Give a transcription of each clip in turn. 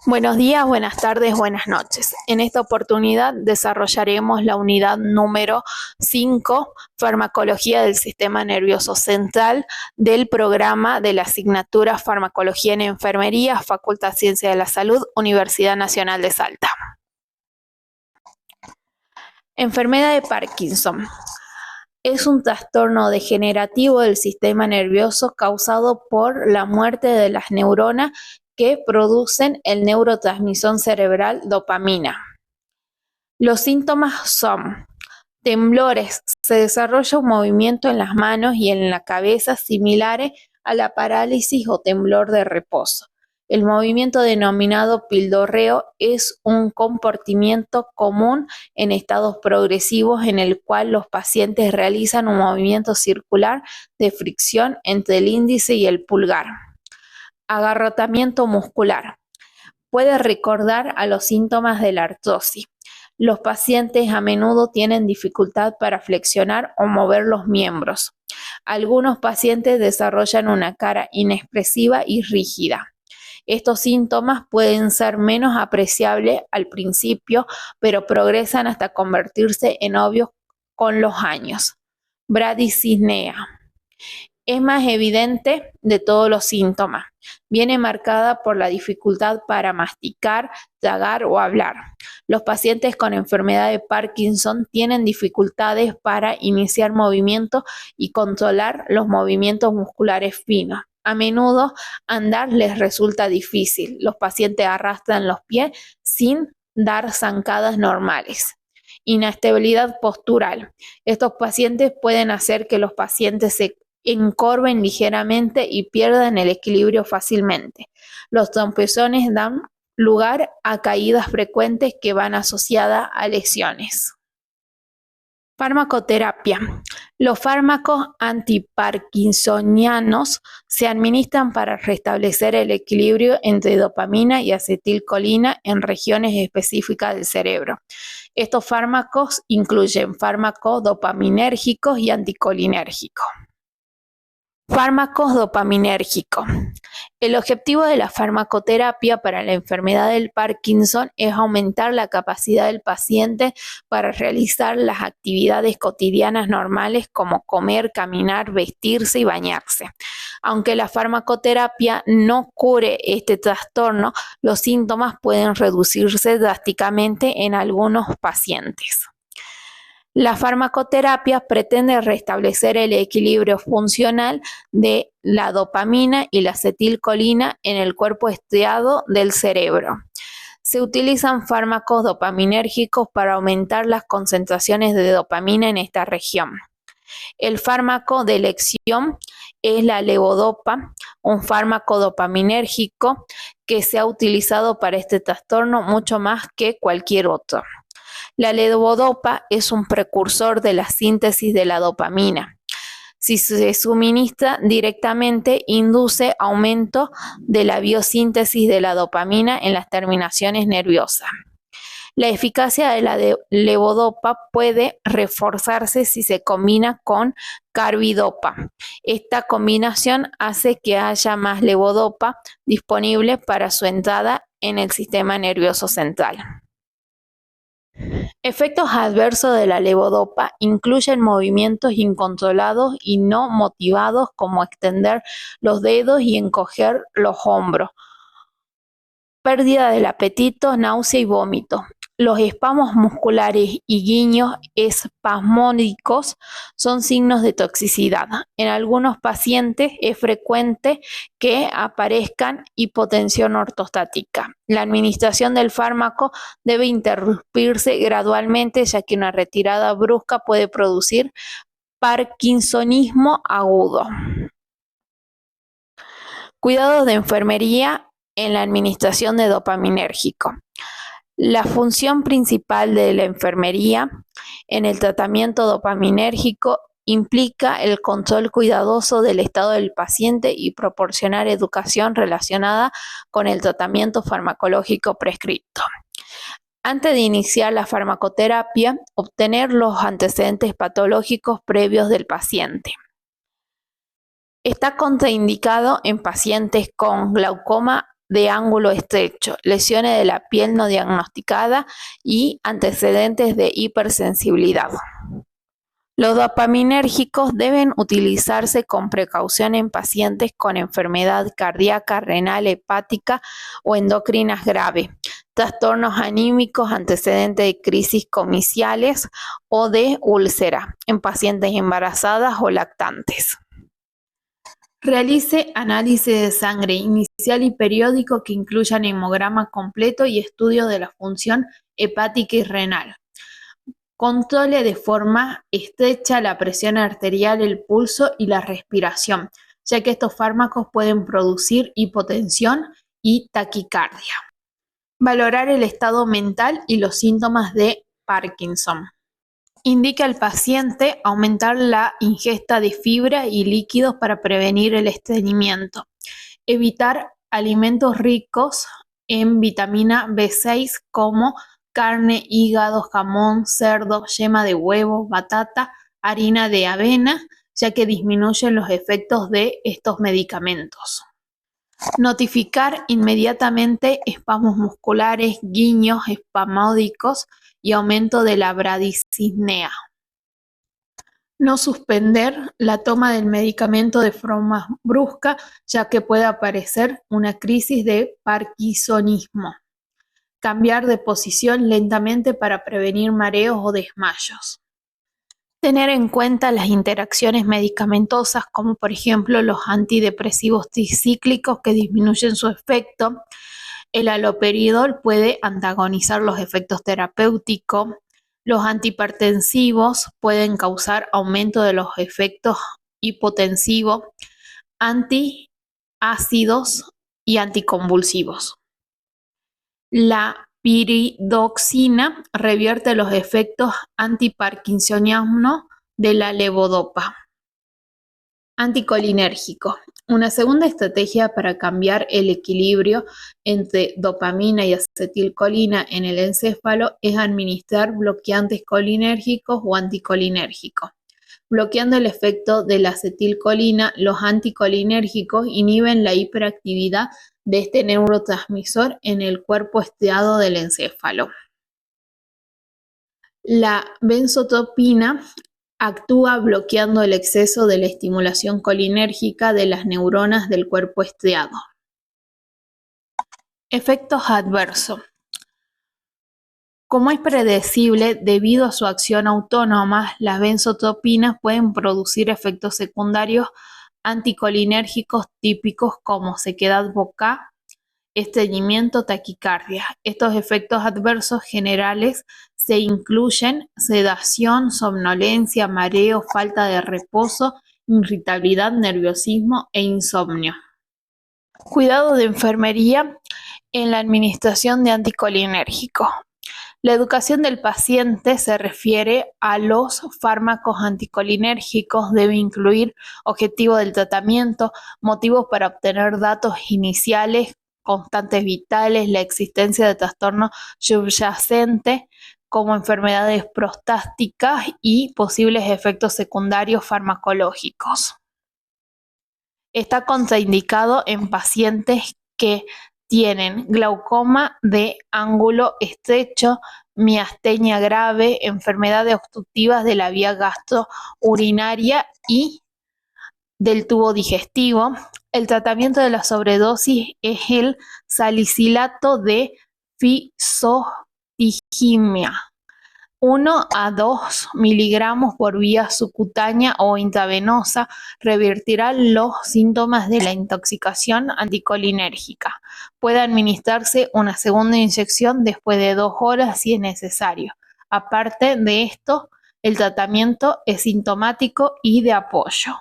Buenos días, buenas tardes, buenas noches. En esta oportunidad desarrollaremos la unidad número 5, Farmacología del Sistema Nervioso Central, del programa de la asignatura Farmacología en Enfermería, Facultad de Ciencias de la Salud, Universidad Nacional de Salta. Enfermedad de Parkinson. Es un trastorno degenerativo del sistema nervioso causado por la muerte de las neuronas que producen el neurotransmisor cerebral dopamina. Los síntomas son temblores, se desarrolla un movimiento en las manos y en la cabeza similares a la parálisis o temblor de reposo. El movimiento denominado pildorreo es un comportamiento común en estados progresivos en el cual los pacientes realizan un movimiento circular de fricción entre el índice y el pulgar. Agarrotamiento muscular. Puede recordar a los síntomas de la artrosis. Los pacientes a menudo tienen dificultad para flexionar o mover los miembros. Algunos pacientes desarrollan una cara inexpresiva y rígida. Estos síntomas pueden ser menos apreciables al principio, pero progresan hasta convertirse en obvios con los años. Bradisisnea. Es más evidente de todos los síntomas. Viene marcada por la dificultad para masticar, tragar o hablar. Los pacientes con enfermedad de Parkinson tienen dificultades para iniciar movimiento y controlar los movimientos musculares finos. A menudo andar les resulta difícil. Los pacientes arrastran los pies sin dar zancadas normales. Inestabilidad postural. Estos pacientes pueden hacer que los pacientes se encorven ligeramente y pierdan el equilibrio fácilmente. Los trompezones dan lugar a caídas frecuentes que van asociadas a lesiones. Farmacoterapia. Los fármacos antiparkinsonianos se administran para restablecer el equilibrio entre dopamina y acetilcolina en regiones específicas del cerebro. Estos fármacos incluyen fármacos dopaminérgicos y anticolinérgicos. Fármacos dopaminérgicos. El objetivo de la farmacoterapia para la enfermedad del Parkinson es aumentar la capacidad del paciente para realizar las actividades cotidianas normales como comer, caminar, vestirse y bañarse. Aunque la farmacoterapia no cure este trastorno, los síntomas pueden reducirse drásticamente en algunos pacientes. La farmacoterapia pretende restablecer el equilibrio funcional de la dopamina y la acetilcolina en el cuerpo estriado del cerebro. Se utilizan fármacos dopaminérgicos para aumentar las concentraciones de dopamina en esta región. El fármaco de elección es la levodopa, un fármaco dopaminérgico que se ha utilizado para este trastorno mucho más que cualquier otro. La levodopa es un precursor de la síntesis de la dopamina. Si se suministra directamente, induce aumento de la biosíntesis de la dopamina en las terminaciones nerviosas. La eficacia de la levodopa puede reforzarse si se combina con carbidopa. Esta combinación hace que haya más levodopa disponible para su entrada en el sistema nervioso central. Efectos adversos de la levodopa incluyen movimientos incontrolados y no motivados como extender los dedos y encoger los hombros, pérdida del apetito, náusea y vómito. Los espasmos musculares y guiños espasmódicos son signos de toxicidad. En algunos pacientes es frecuente que aparezcan hipotensión ortostática. La administración del fármaco debe interrumpirse gradualmente, ya que una retirada brusca puede producir parkinsonismo agudo. Cuidados de enfermería en la administración de dopaminérgico. La función principal de la enfermería en el tratamiento dopaminérgico implica el control cuidadoso del estado del paciente y proporcionar educación relacionada con el tratamiento farmacológico prescrito. Antes de iniciar la farmacoterapia, obtener los antecedentes patológicos previos del paciente. Está contraindicado en pacientes con glaucoma de ángulo estrecho, lesiones de la piel no diagnosticada y antecedentes de hipersensibilidad. Los dopaminérgicos deben utilizarse con precaución en pacientes con enfermedad cardíaca, renal, hepática o endocrinas grave, trastornos anímicos, antecedentes de crisis comiciales o de úlcera, en pacientes embarazadas o lactantes. Realice análisis de sangre inicial y periódico que incluyan hemograma completo y estudio de la función hepática y renal. Controle de forma estrecha la presión arterial, el pulso y la respiración, ya que estos fármacos pueden producir hipotensión y taquicardia. Valorar el estado mental y los síntomas de Parkinson. Indica al paciente aumentar la ingesta de fibra y líquidos para prevenir el estreñimiento. Evitar alimentos ricos en vitamina B6 como carne, hígado, jamón, cerdo, yema de huevo, batata, harina de avena, ya que disminuyen los efectos de estos medicamentos. Notificar inmediatamente espasmos musculares, guiños espasmódicos y aumento de la bradisnea. No suspender la toma del medicamento de forma brusca, ya que puede aparecer una crisis de parkinsonismo. Cambiar de posición lentamente para prevenir mareos o desmayos. Tener en cuenta las interacciones medicamentosas, como por ejemplo los antidepresivos tricíclicos que disminuyen su efecto. El haloperidol puede antagonizar los efectos terapéuticos. Los antihipertensivos pueden causar aumento de los efectos hipotensivos, antiácidos y anticonvulsivos. La piridoxina revierte los efectos antiparkinsonianos de la levodopa. Anticolinérgico. Una segunda estrategia para cambiar el equilibrio entre dopamina y acetilcolina en el encéfalo es administrar bloqueantes colinérgicos o anticolinérgicos. Bloqueando el efecto de la acetilcolina, los anticolinérgicos inhiben la hiperactividad de este neurotransmisor en el cuerpo estriado del encéfalo. La benzodiazepina actúa bloqueando el exceso de la estimulación colinérgica de las neuronas del cuerpo estriado. Efectos adversos. Como es predecible, debido a su acción autónoma, las benzodiazepinas pueden producir efectos secundarios anticolinérgicos típicos como sequedad bucal, estreñimiento, taquicardia. Estos efectos adversos generales se incluyen sedación, somnolencia, mareo, falta de reposo, irritabilidad, nerviosismo e insomnio. Cuidado de enfermería en la administración de anticolinérgicos. La educación del paciente se refiere a los fármacos anticolinérgicos, debe incluir objetivo del tratamiento, motivos para obtener datos iniciales, constantes vitales, la existencia de trastornos subyacentes como enfermedades prostáticas y posibles efectos secundarios farmacológicos. Está contraindicado en pacientes que tienen glaucoma de ángulo estrecho, miastenia grave, enfermedades obstructivas de la vía gastrourinaria y del tubo digestivo. El tratamiento de la sobredosis es el salicilato de fisotihimia, 1 a 2 miligramos por vía subcutánea o intravenosa, revertirá los síntomas de la intoxicación anticolinérgica. Puede administrarse una segunda inyección después de 2 horas si es necesario. Aparte de esto, el tratamiento es sintomático y de apoyo.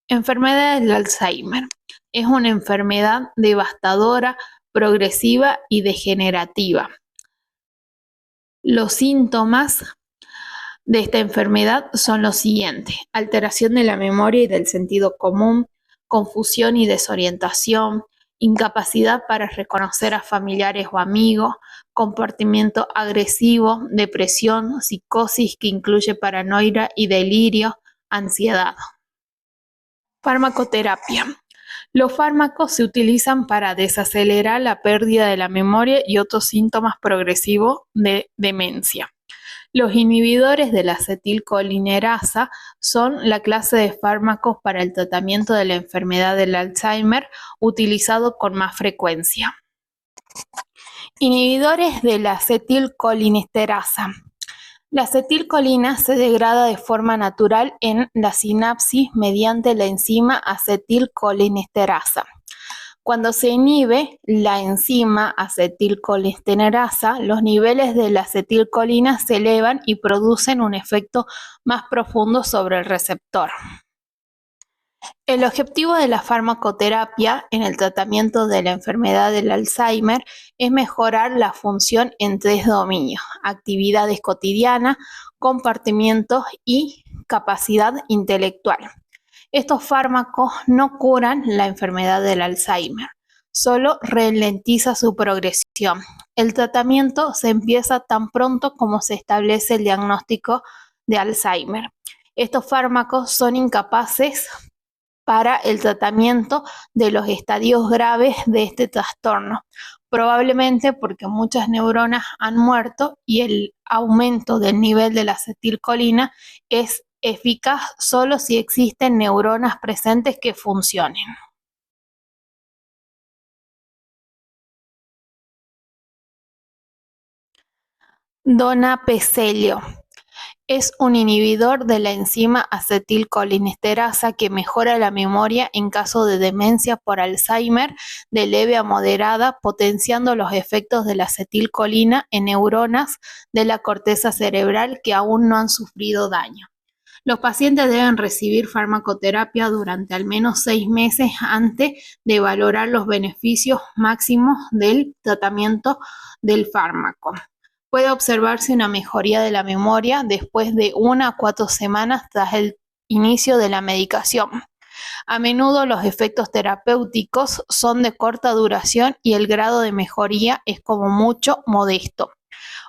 Enfermedad del Alzheimer. Es una enfermedad devastadora, progresiva y degenerativa. Los síntomas de esta enfermedad son los siguientes: alteración de la memoria y del sentido común, confusión y desorientación, incapacidad para reconocer a familiares o amigos, comportamiento agresivo, depresión, psicosis que incluye paranoia y delirio, ansiedad. Farmacoterapia. Los fármacos se utilizan para desacelerar la pérdida de la memoria y otros síntomas progresivos de demencia. Los inhibidores de la acetilcolinerasa son la clase de fármacos para el tratamiento de la enfermedad del Alzheimer utilizado con más frecuencia. Inhibidores de la acetilcolinesterasa. La acetilcolina se degrada de forma natural en la sinapsis mediante la enzima acetilcolinesterasa. Cuando se inhibe la enzima acetilcolinesterasa, los niveles de la acetilcolina se elevan y producen un efecto más profundo sobre el receptor. El objetivo de la farmacoterapia en el tratamiento de la enfermedad del Alzheimer es mejorar la función en 3 dominios: actividades cotidianas, comportamientos y capacidad intelectual. Estos fármacos no curan la enfermedad del Alzheimer, solo ralentiza su progresión. El tratamiento se empieza tan pronto como se establece el diagnóstico de Alzheimer. Estos fármacos son incapaces para el tratamiento de los estadios graves de este trastorno, probablemente porque muchas neuronas han muerto y el aumento del nivel de la acetilcolina es eficaz solo si existen neuronas presentes que funcionen. Donapezelo es un inhibidor de la enzima acetilcolinesterasa que mejora la memoria en caso de demencia por Alzheimer de leve a moderada, potenciando los efectos de la acetilcolina en neuronas de la corteza cerebral que aún no han sufrido daño. Los pacientes deben recibir farmacoterapia durante al menos 6 meses antes de valorar los beneficios máximos del tratamiento del fármaco. Puede observarse una mejoría de la memoria después de 1 a 4 semanas tras el inicio de la medicación. A menudo los efectos terapéuticos son de corta duración y el grado de mejoría es como mucho modesto.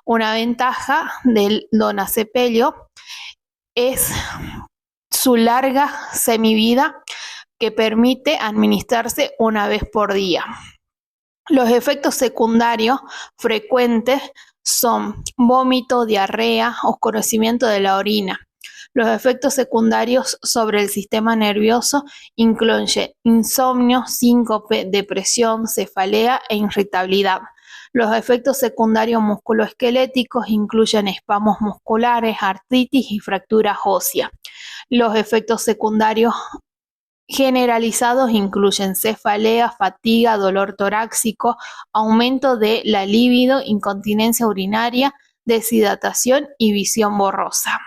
Una ventaja del donapezelo es su larga semivida que permite administrarse una vez por día. Los efectos secundarios frecuentes son vómito, diarrea, oscurecimiento de la orina. Los efectos secundarios sobre el sistema nervioso incluyen insomnio, síncope, depresión, cefalea e irritabilidad. Los efectos secundarios musculoesqueléticos incluyen espasmos musculares, artritis y fracturas óseas. Los efectos secundarios generalizados incluyen cefalea, fatiga, dolor torácico, aumento de la libido, incontinencia urinaria, deshidratación y visión borrosa.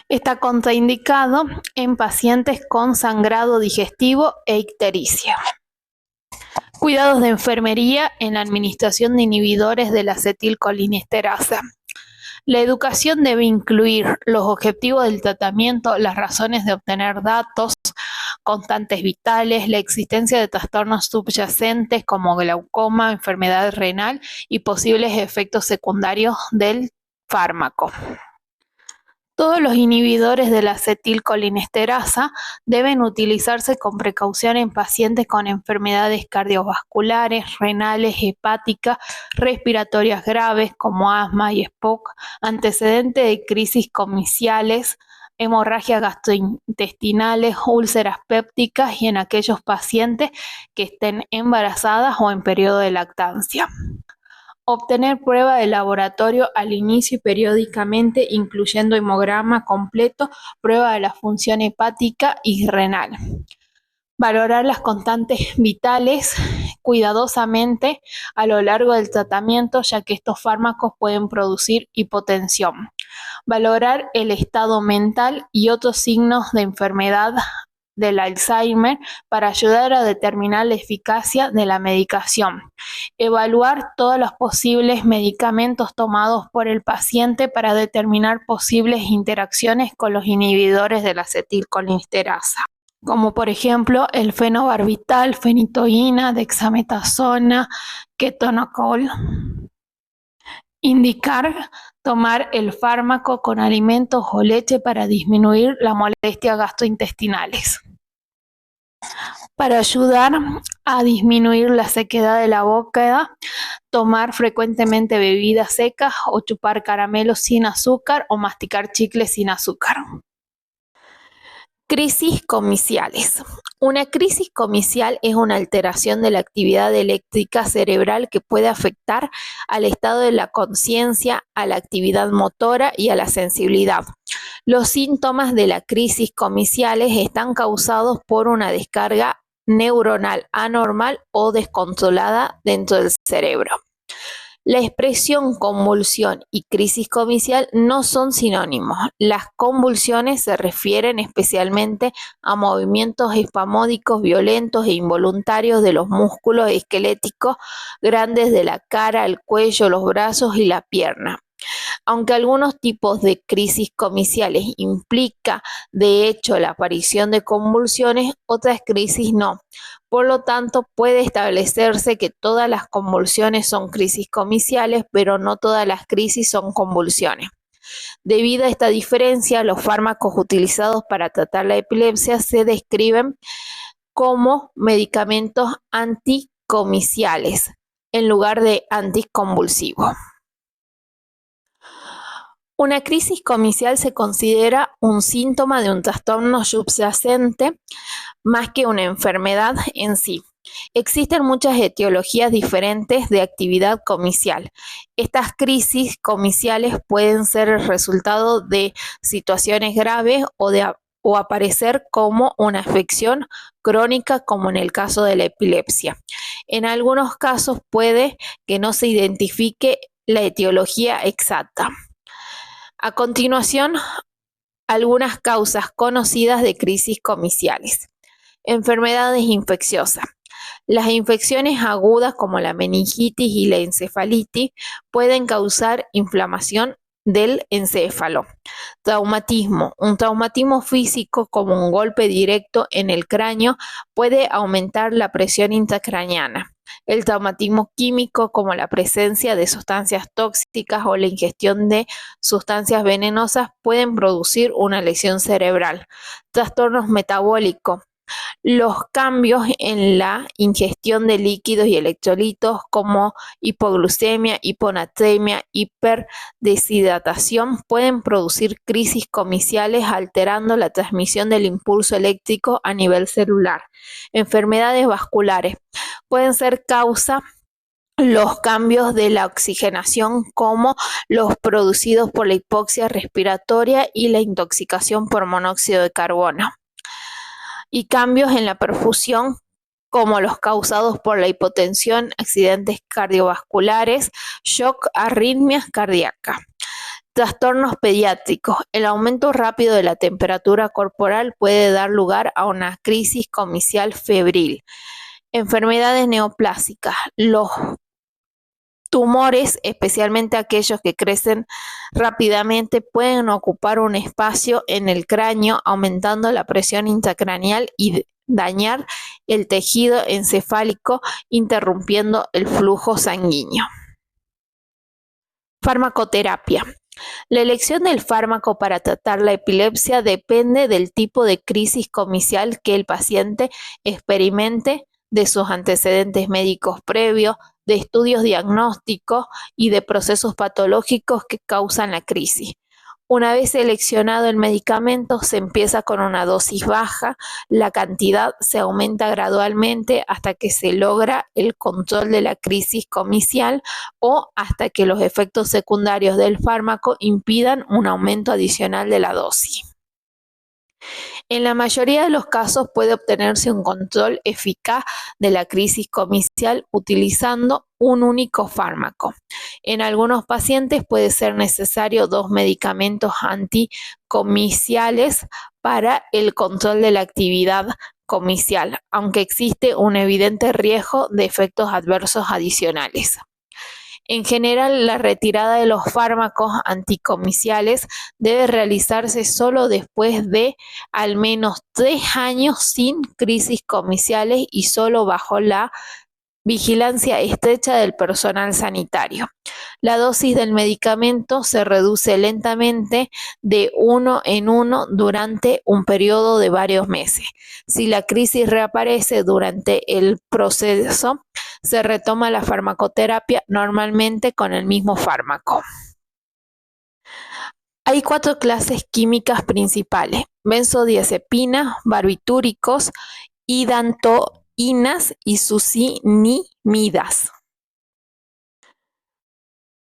Está contraindicado en pacientes con sangrado digestivo e ictericia. Cuidados de enfermería en la administración de inhibidores de la acetilcolinesterasa. La educación debe incluir los objetivos del tratamiento, las razones de obtener datos, constantes vitales, la existencia de trastornos subyacentes como glaucoma, enfermedad renal y posibles efectos secundarios del fármaco. Todos los inhibidores de la acetilcolinesterasa deben utilizarse con precaución en pacientes con enfermedades cardiovasculares, renales, hepáticas, respiratorias graves como asma y ESPOC, antecedentes de crisis comiciales, hemorragias gastrointestinales, úlceras pépticas y en aquellos pacientes que estén embarazadas o en periodo de lactancia. Obtener prueba de laboratorio al inicio y periódicamente, incluyendo hemograma completo, prueba de la función hepática y renal. Valorar las constantes vitales cuidadosamente a lo largo del tratamiento, ya que estos fármacos pueden producir hipotensión. Valorar el estado mental y otros signos de enfermedad del Alzheimer para ayudar a determinar la eficacia de la medicación. Evaluar todos los posibles medicamentos tomados por el paciente para determinar posibles interacciones con los inhibidores de la acetilcolinesterasa, como por ejemplo el fenobarbital, fenitoína, dexametasona, ketonocol. Indicar tomar el fármaco con alimentos o leche para disminuir las molestias gastrointestinales. Para ayudar a disminuir la sequedad de la boca, tomar frecuentemente bebidas secas o chupar caramelos sin azúcar o masticar chicles sin azúcar. Crisis comiciales. Una crisis comicial es una alteración de la actividad eléctrica cerebral que puede afectar al estado de la conciencia, a la actividad motora y a la sensibilidad. Los síntomas de la crisis comiciales están causados por una descarga neuronal anormal o descontrolada dentro del cerebro. La expresión convulsión y crisis comicial no son sinónimos. Las convulsiones se refieren especialmente a movimientos espasmódicos violentos e involuntarios de los músculos esqueléticos grandes de la cara, el cuello, los brazos y la pierna. Aunque algunos tipos de crisis comiciales implica de hecho la aparición de convulsiones, otras crisis no. Por lo tanto, puede establecerse que todas las convulsiones son crisis comiciales, pero no todas las crisis son convulsiones. Debido a esta diferencia, los fármacos utilizados para tratar la epilepsia se describen como medicamentos anticomiciales en lugar de anticonvulsivos. Una crisis comicial se considera un síntoma de un trastorno subyacente más que una enfermedad en sí. Existen muchas etiologías diferentes de actividad comicial. Estas crisis comiciales pueden ser el resultado de situaciones graves o aparecer como una afección crónica, como en el caso de la epilepsia. En algunos casos puede que no se identifique la etiología exacta. A continuación, algunas causas conocidas de crisis comiciales. Enfermedades infecciosas. Las infecciones agudas como la meningitis y la encefalitis pueden causar inflamación del encéfalo. Traumatismo. Un traumatismo físico como un golpe directo en el cráneo puede aumentar la presión intracraneana. El traumatismo químico, como la presencia de sustancias tóxicas o la ingestión de sustancias venenosas, pueden producir una lesión cerebral. Trastornos metabólicos. Los cambios en la ingestión de líquidos y electrolitos como hipoglucemia, hiponatremia, hiperdeshidratación pueden producir crisis comiciales alterando la transmisión del impulso eléctrico a nivel celular. Enfermedades vasculares pueden ser causa los cambios de la oxigenación como los producidos por la hipoxia respiratoria y la intoxicación por monóxido de carbono. Y cambios en la perfusión como los causados por la hipotensión, accidentes cardiovasculares, shock, arritmias cardíacas. Trastornos pediátricos. El aumento rápido de la temperatura corporal puede dar lugar a una crisis comicial febril. Enfermedades neoplásicas. Los tumores, especialmente aquellos que crecen rápidamente, pueden ocupar un espacio en el cráneo, aumentando la presión intracraneal y dañar el tejido encefálico, interrumpiendo el flujo sanguíneo. Farmacoterapia. La elección del fármaco para tratar la epilepsia depende del tipo de crisis comicial que el paciente experimente, de sus antecedentes médicos previos, de estudios diagnósticos y de procesos patológicos que causan la crisis. Una vez seleccionado el medicamento, se empieza con una dosis baja, la cantidad se aumenta gradualmente hasta que se logra el control de la crisis comicial o hasta que los efectos secundarios del fármaco impidan un aumento adicional de la dosis. En la mayoría de los casos puede obtenerse un control eficaz de la crisis comicial utilizando un único fármaco. En algunos pacientes puede ser necesario 2 medicamentos anticomiciales para el control de la actividad comicial, aunque existe un evidente riesgo de efectos adversos adicionales. En general, la retirada de los fármacos anticomiciales debe realizarse solo después de al menos 3 años sin crisis comiciales y solo bajo la vigilancia estrecha del personal sanitario. La dosis del medicamento se reduce lentamente de 1 en 1 durante un periodo de varios meses. Si la crisis reaparece durante el proceso, se retoma la farmacoterapia normalmente con el mismo fármaco. Hay 4 clases químicas principales: benzodiazepina, barbitúricos, hidantoínas y succinimidas.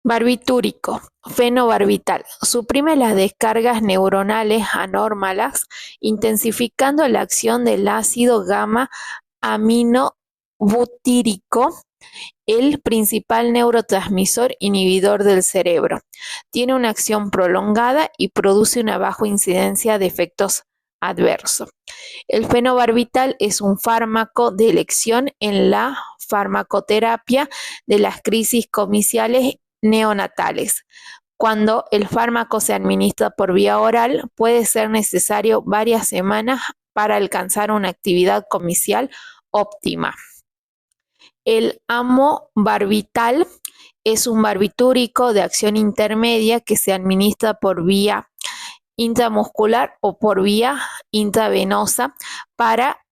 Barbitúrico, fenobarbital, suprime las descargas neuronales anórmalas, intensificando la acción del ácido gamma aminobutírico, el principal neurotransmisor inhibidor del cerebro. Tiene una acción prolongada y produce una baja incidencia de efectos adversos. El fenobarbital es un fármaco de elección en la farmacoterapia de las crisis comiciales neonatales. Cuando el fármaco se administra por vía oral, puede ser necesario varias semanas para alcanzar una actividad comicial óptima. El amobarbital es un barbitúrico de acción intermedia que se administra por vía intramuscular o por vía intravenosa para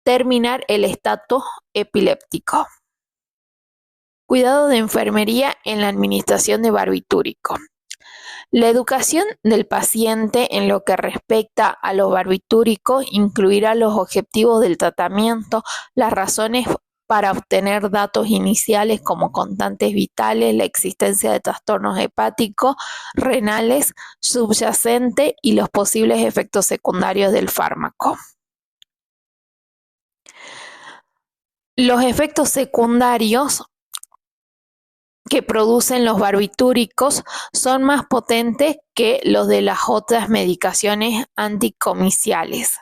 terminar el estatus epiléptico. Cuidado de enfermería en la administración de barbitúrico. La educación del paciente en lo que respecta a los barbitúricos incluirá los objetivos del tratamiento, las razones para obtener datos iniciales como constantes vitales, la existencia de trastornos hepáticos, renales, subyacentes y los posibles efectos secundarios del fármaco. Los efectos secundarios que producen los barbitúricos son más potentes que los de las otras medicaciones anticomiciales.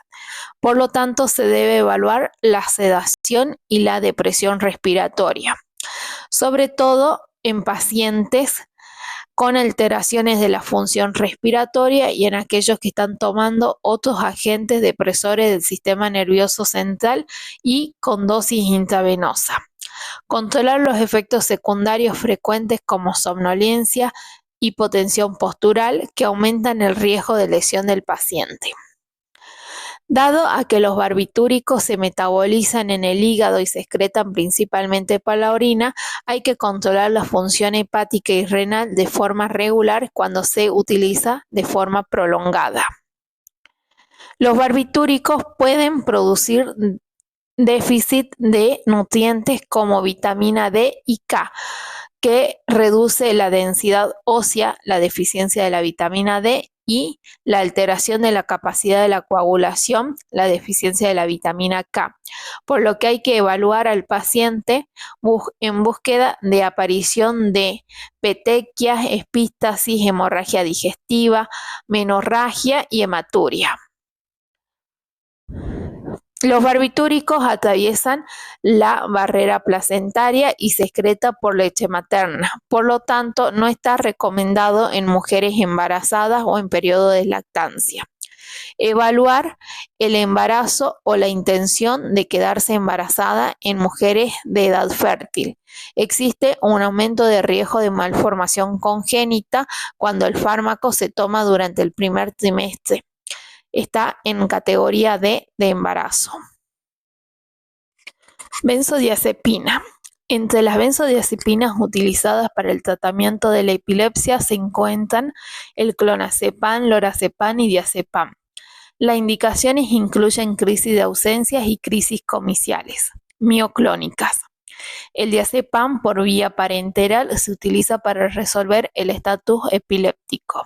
Por lo tanto, se debe evaluar la sedación y la depresión respiratoria, sobre todo en pacientes con alteraciones de la función respiratoria y en aquellos que están tomando otros agentes depresores del sistema nervioso central y con dosis intravenosa. Controlar los efectos secundarios frecuentes como somnolencia, hipotensión postural, que aumentan el riesgo de lesión del paciente. Dado a que los barbitúricos se metabolizan en el hígado y se excretan principalmente por la orina, hay que controlar la función hepática y renal de forma regular cuando se utiliza de forma prolongada. Los barbitúricos pueden producir déficit de nutrientes como vitamina D y K, que reduce la densidad ósea, la deficiencia de la vitamina D y la alteración de la capacidad de la coagulación, la deficiencia de la vitamina K, por lo que hay que evaluar al paciente en búsqueda de aparición de petequias, epístasis, hemorragia digestiva, menorragia y hematuria. Los barbitúricos atraviesan la barrera placentaria y se excreta por leche materna. Por lo tanto, no está recomendado en mujeres embarazadas o en periodo de lactancia. Evaluar el embarazo o la intención de quedarse embarazada en mujeres de edad fértil. Existe un aumento de riesgo de malformación congénita cuando el fármaco se toma durante el primer trimestre. Está en categoría D de embarazo. Benzodiazepina. Entre las benzodiazepinas utilizadas para el tratamiento de la epilepsia se encuentran el clonazepam, lorazepam y diazepam. Las indicaciones incluyen crisis de ausencias y crisis comiciales, mioclónicas. El diazepam por vía parenteral se utiliza para resolver el estatus epiléptico.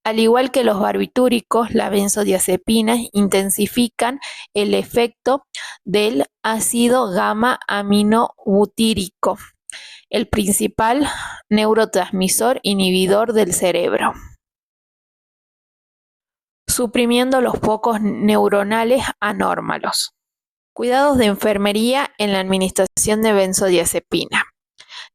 Al igual que los barbitúricos, las benzodiazepinas intensifican el efecto del ácido gamma aminobutírico, el principal neurotransmisor inhibidor del cerebro, suprimiendo los focos neuronales anórmalos. Cuidados de enfermería en la administración de benzodiazepina.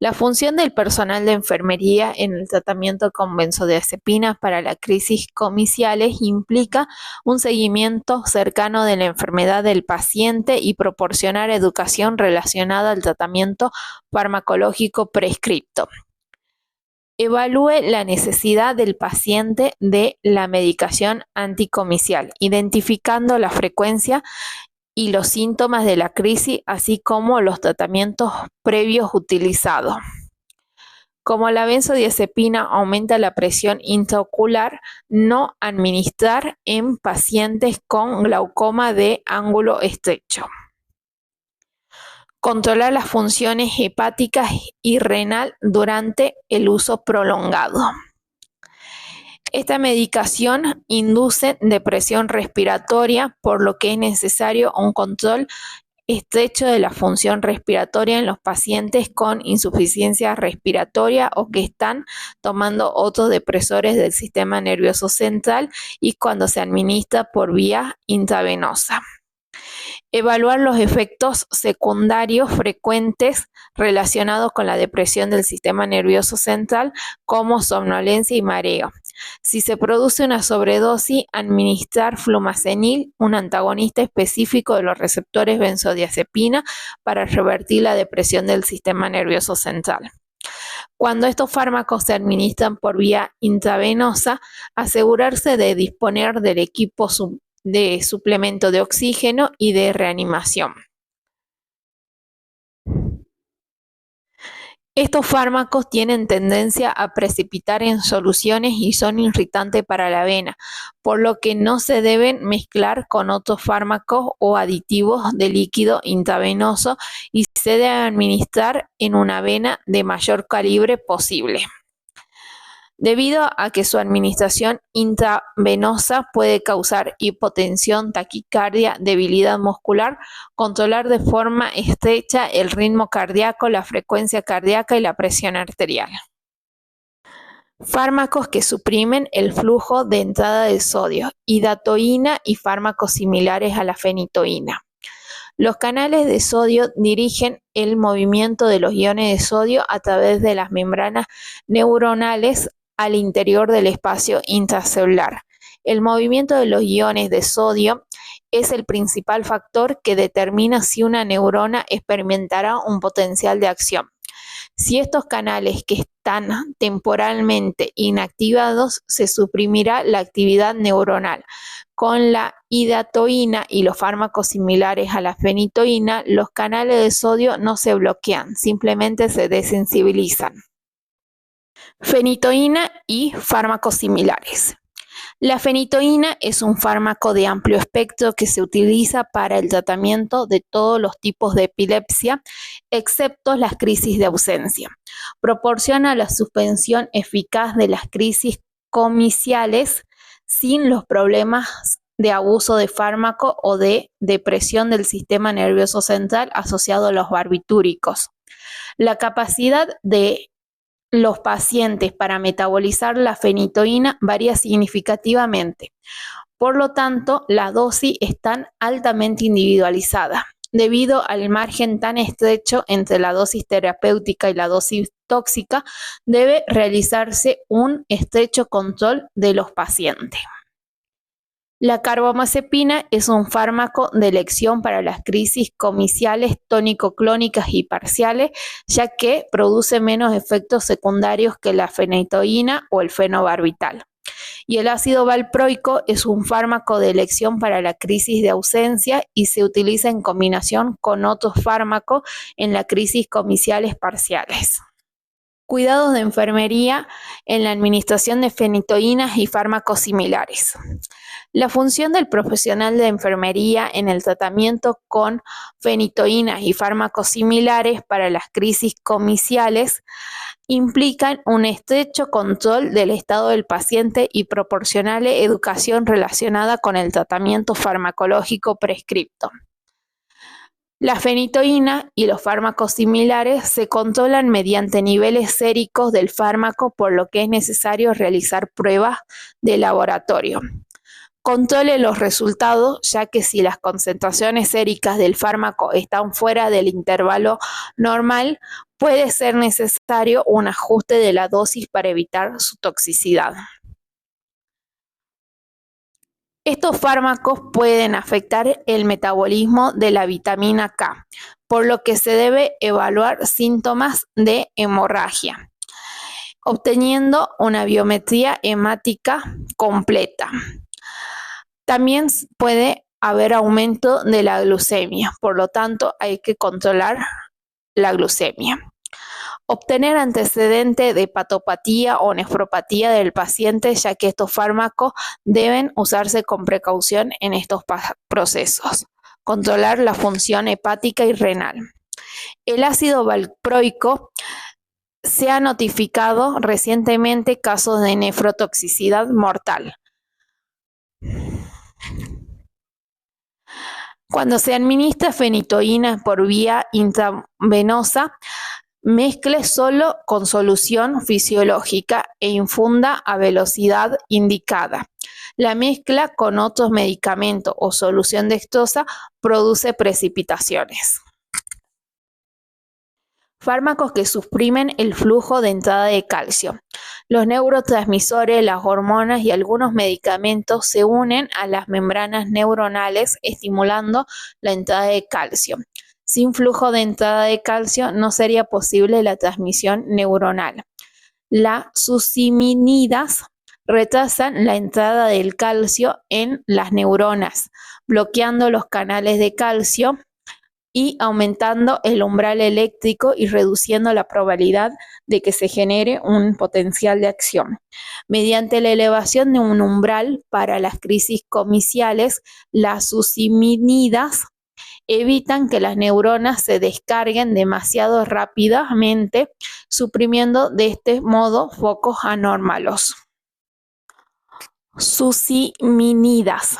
La función del personal de enfermería en el tratamiento con benzodiazepinas para la crisis comiciales implica un seguimiento cercano de la enfermedad del paciente y proporcionar educación relacionada al tratamiento farmacológico prescripto. Evalúe la necesidad del paciente de la medicación anticomicial, identificando la frecuencia y los síntomas de la crisis, así como los tratamientos previos utilizados. Como la benzodiazepina aumenta la presión intraocular, no administrar en pacientes con glaucoma de ángulo estrecho. Controlar las funciones hepáticas y renal durante el uso prolongado. Esta medicación induce depresión respiratoria, por lo que es necesario un control estrecho de la función respiratoria en los pacientes con insuficiencia respiratoria o que están tomando otros depresores del sistema nervioso central y cuando se administra por vía intravenosa. Evaluar los efectos secundarios frecuentes relacionados con la depresión del sistema nervioso central, como somnolencia y mareo. Si se produce una sobredosis, administrar flumazenil, un antagonista específico de los receptores benzodiazepina, para revertir la depresión del sistema nervioso central. Cuando estos fármacos se administran por vía intravenosa, asegurarse de disponer del equipo de suplemento de oxígeno y de reanimación. Estos fármacos tienen tendencia a precipitar en soluciones y son irritantes para la vena, por lo que no se deben mezclar con otros fármacos o aditivos de líquido intravenoso y se debe administrar en una vena de mayor calibre posible. Debido a que su administración intravenosa puede causar hipotensión, taquicardia, debilidad muscular, controlar de forma estrecha el ritmo cardíaco, la frecuencia cardíaca y la presión arterial. Fármacos que suprimen el flujo de entrada de sodio, hidatoína y fármacos similares a la fenitoína. Los canales de sodio dirigen el movimiento de los iones de sodio a través de las membranas neuronales al interior del espacio intracelular. El movimiento de los iones de sodio es el principal factor que determina si una neurona experimentará un potencial de acción. Si estos canales que están temporalmente inactivados, se suprimirá la actividad neuronal. Con la hidatoína y los fármacos similares a la fenitoína, los canales de sodio no se bloquean, simplemente se desensibilizan. Fenitoína y fármacos similares. La fenitoína es un fármaco de amplio espectro que se utiliza para el tratamiento de todos los tipos de epilepsia, excepto las crisis de ausencia. Proporciona la suspensión eficaz de las crisis comiciales sin los problemas de abuso de fármaco o de depresión del sistema nervioso central asociado a los barbitúricos. La capacidad de los pacientes para metabolizar la fenitoína varía significativamente. Por lo tanto, las dosis están altamente individualizadas. Debido al margen tan estrecho entre la dosis terapéutica y la dosis tóxica, debe realizarse un estrecho control de los pacientes. La carbamazepina es un fármaco de elección para las crisis comiciales tónico-clónicas y parciales, ya que produce menos efectos secundarios que la fenitoína o el fenobarbital. Y el ácido valproico es un fármaco de elección para la crisis de ausencia y se utiliza en combinación con otros fármacos en las crisis comiciales parciales. Cuidados de enfermería en la administración de fenitoínas y fármacos similares. La función del profesional de enfermería en el tratamiento con fenitoínas y fármacos similares para las crisis comiciales implican un estrecho control del estado del paciente y proporcionarle educación relacionada con el tratamiento farmacológico prescripto. La fenitoína y los fármacos similares se controlan mediante niveles séricos del fármaco, por lo que es necesario realizar pruebas de laboratorio. Controle los resultados, ya que si las concentraciones séricas del fármaco están fuera del intervalo normal, puede ser necesario un ajuste de la dosis para evitar su toxicidad. Estos fármacos pueden afectar el metabolismo de la vitamina K, por lo que se debe evaluar síntomas de hemorragia, obteniendo una biometría hemática completa. También puede haber aumento de la glucemia, por lo tanto hay que controlar la glucemia. Obtener antecedente de hepatopatía o nefropatía del paciente, ya que estos fármacos deben usarse con precaución en estos procesos. Controlar la función hepática y renal. El ácido valproico se ha notificado recientemente casos de nefrotoxicidad mortal. Cuando se administra fenitoína por vía intravenosa, mezcle solo con solución fisiológica e infunda a velocidad indicada. La mezcla con otros medicamentos o solución dextrosa produce precipitaciones. Fármacos que suprimen el flujo de entrada de calcio. Los neurotransmisores, las hormonas y algunos medicamentos se unen a las membranas neuronales, estimulando la entrada de calcio. Sin flujo de entrada de calcio no sería posible la transmisión neuronal. Las suciminidas retrasan la entrada del calcio en las neuronas, bloqueando los canales de calcio y aumentando el umbral eléctrico y reduciendo la probabilidad de que se genere un potencial de acción. Mediante la elevación de un umbral para las crisis comiciales, las suciminidas evitan que las neuronas se descarguen demasiado rápidamente, suprimiendo de este modo focos anómalos. Suciminidas.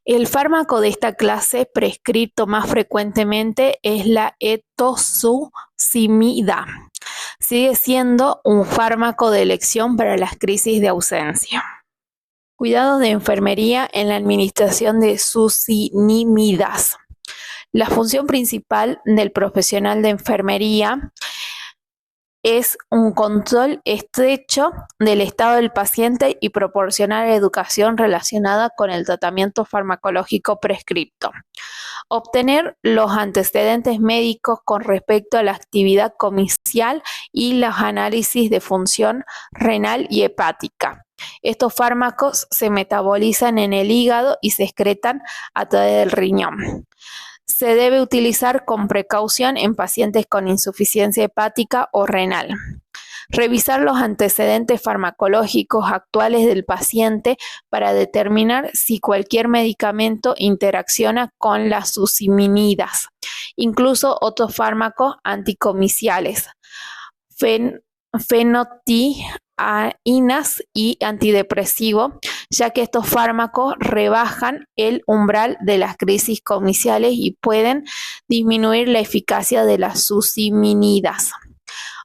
El fármaco de esta clase prescrito más frecuentemente es la etosuximida. Sigue siendo un fármaco de elección para las crisis de ausencia. Cuidados de enfermería en la administración de succinimidas. La función principal del profesional de enfermería es un control estrecho del estado del paciente y proporcionar educación relacionada con el tratamiento farmacológico prescripto. Obtener los antecedentes médicos con respecto a la actividad comicial y los análisis de función renal y hepática. Estos fármacos se metabolizan en el hígado y se excretan a través del riñón. Se debe utilizar con precaución en pacientes con insuficiencia hepática o renal. Revisar los antecedentes farmacológicos actuales del paciente para determinar si cualquier medicamento interacciona con las suciminidas, incluso otros fármacos anticomiciales, fenotiazinas y antidepresivos, ya que estos fármacos rebajan el umbral de las crisis comiciales y pueden disminuir la eficacia de las suciminidas.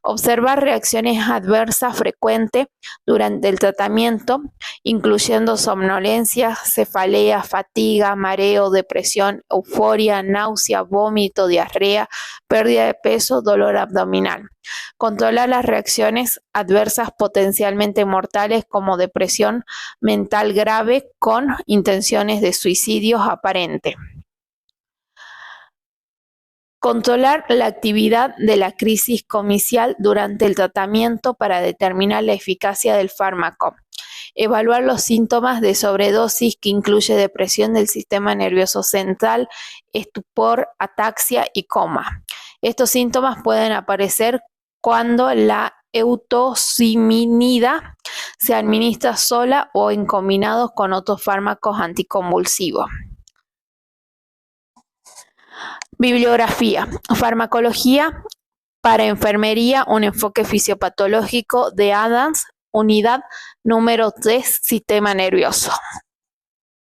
Observar reacciones adversas frecuentes durante el tratamiento, incluyendo somnolencia, cefalea, fatiga, mareo, depresión, euforia, náusea, vómito, diarrea, pérdida de peso, dolor abdominal. Controlar las reacciones adversas potencialmente mortales como depresión mental grave con intenciones de suicidio aparente. Controlar la actividad de la crisis comicial durante el tratamiento para determinar la eficacia del fármaco. Evaluar los síntomas de sobredosis, que incluye depresión del sistema nervioso central, estupor, ataxia y coma. Estos síntomas pueden aparecer cuando la etosuximida se administra sola o en combinados con otros fármacos anticonvulsivos. Bibliografía. Farmacología para enfermería, un enfoque fisiopatológico de Adams, unidad número 3, sistema nervioso.